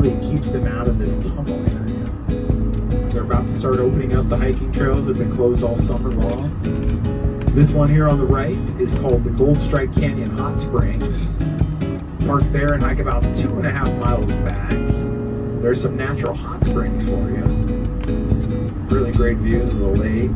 It keeps them out of this tunnel area. They're about to start opening up the hiking trails that have been closed all summer long. This one here on the right is called the Gold Strike Canyon Hot Springs. Park there and hike about 2.5 miles back. There's some natural hot springs for you. Really great views of the lake.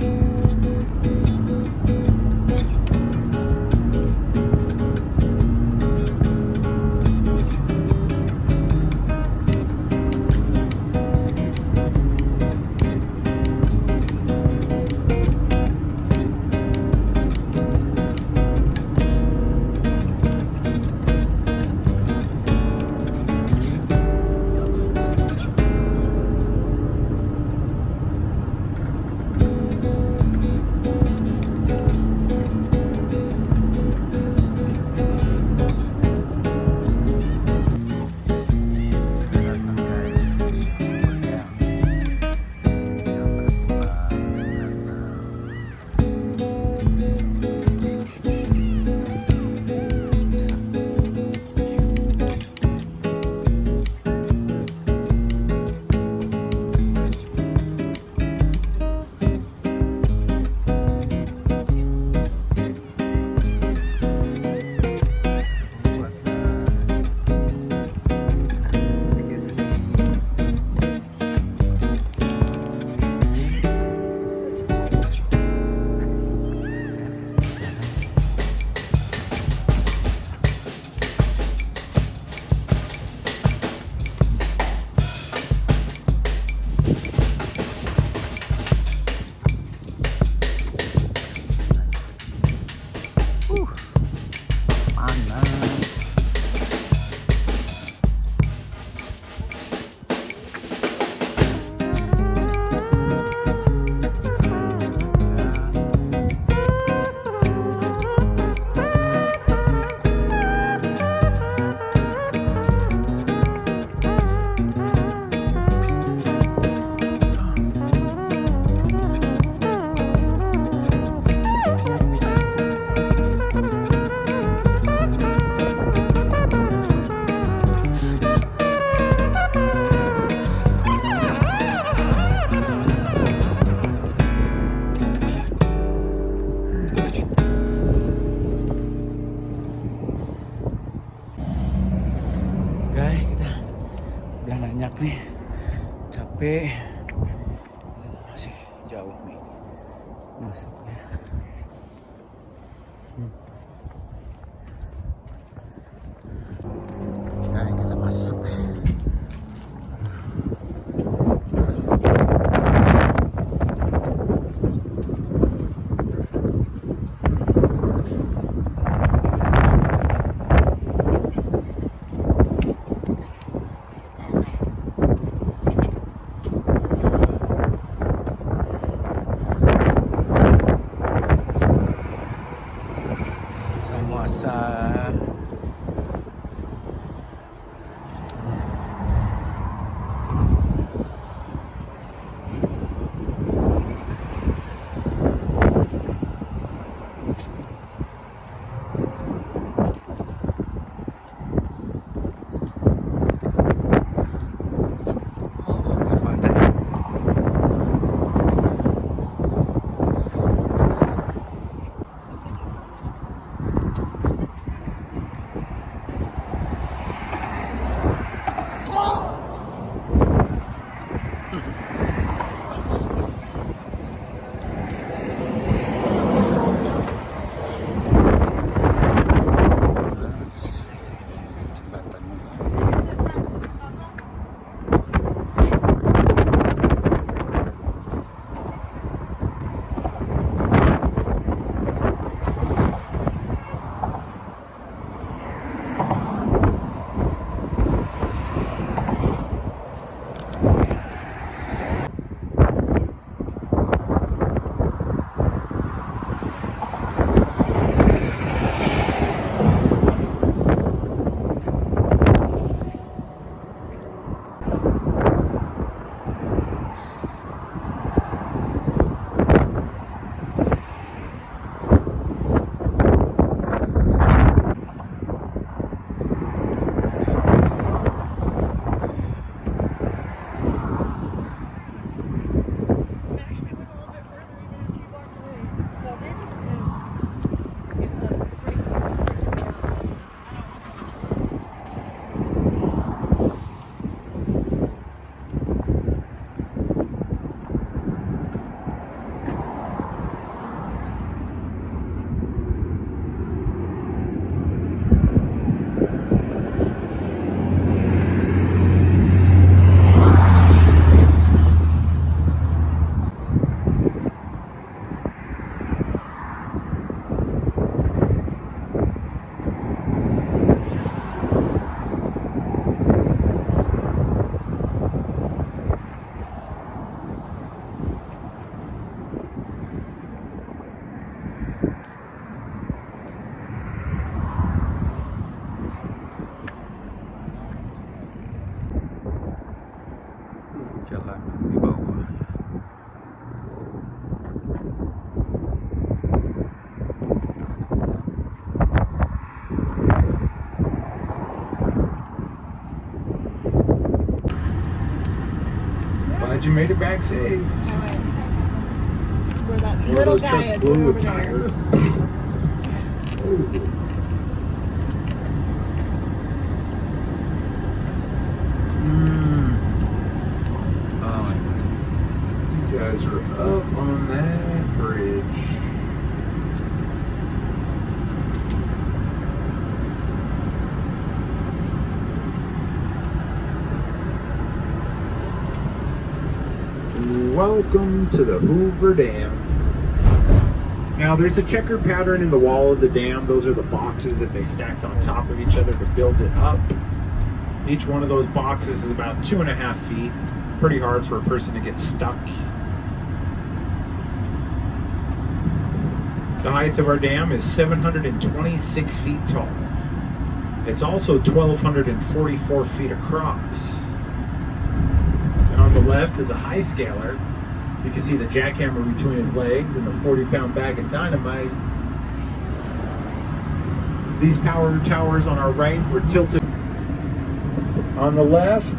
nih, capek, masih jauh nih masuknya. Nah, kita masuk. jalan di bawah. Glad you made it back safe. Where that One of little those guy trucks is blew over a tire. there. Ooh. Oh my goodness. You guys are up on that bridge. Welcome to the Hoover Dam. Now there's a checker pattern in the wall of the dam. Those are the boxes that they stacked on top of each other to build it up. Each one of those boxes is about 2.5 feet. Pretty hard for a person to get stuck. The height of our dam is 726 feet tall. It's also 1,244 feet across. And on the left is a high scaler. You can see the jackhammer between his legs and the 40-pound bag of dynamite. These power towers on our right were tilted. On the left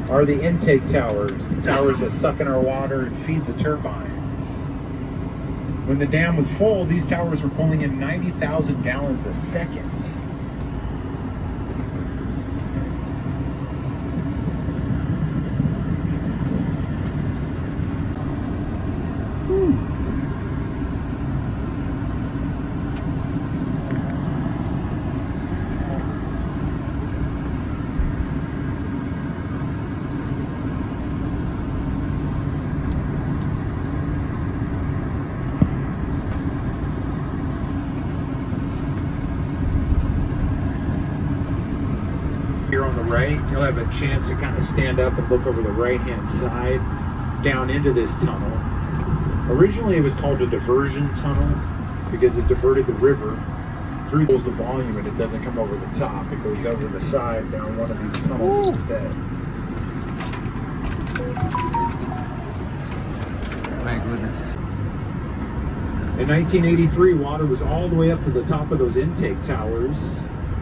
are the intake towers that suck in our water and feed the turbines. When the dam was full, these towers were pulling in 90,000 gallons a second. Here on the right, you'll have a chance to kind of stand up and look over the right-hand side down into this tunnel. Originally, it was called a diversion tunnel because it diverted the river through the volume and it doesn't come over the top. It goes over the side down one of these tunnels instead. My goodness. In 1983, water was all the way up to the top of those intake towers.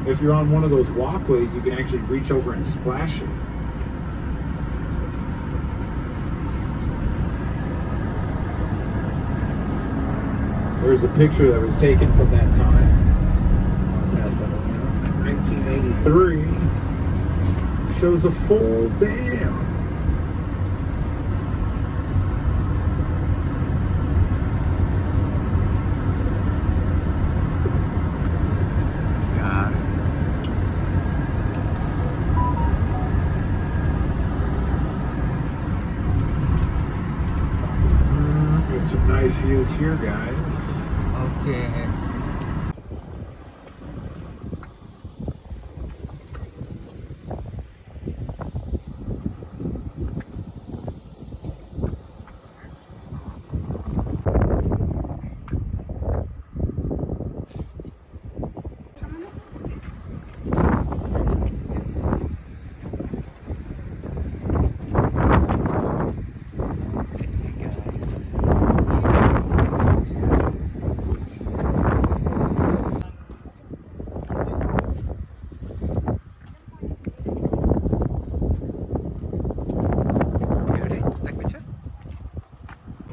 If you're on one of those walkways, you can actually reach over and splash it. There's a picture that was taken from that time. I'll pass that over. 1983 shows a full dam. Got it. Got some nice views here, guys. Okay.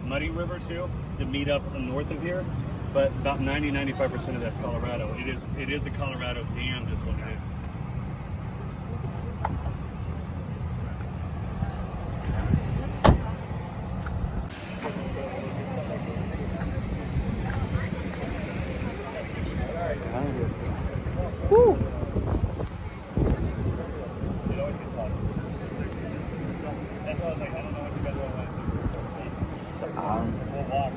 Muddy River too, that meet up north of here, but about 95% of that's Colorado. It is the Colorado Dam is what it is. Woo! That's why I was like, I don't know what you guys want to do. We'll walk.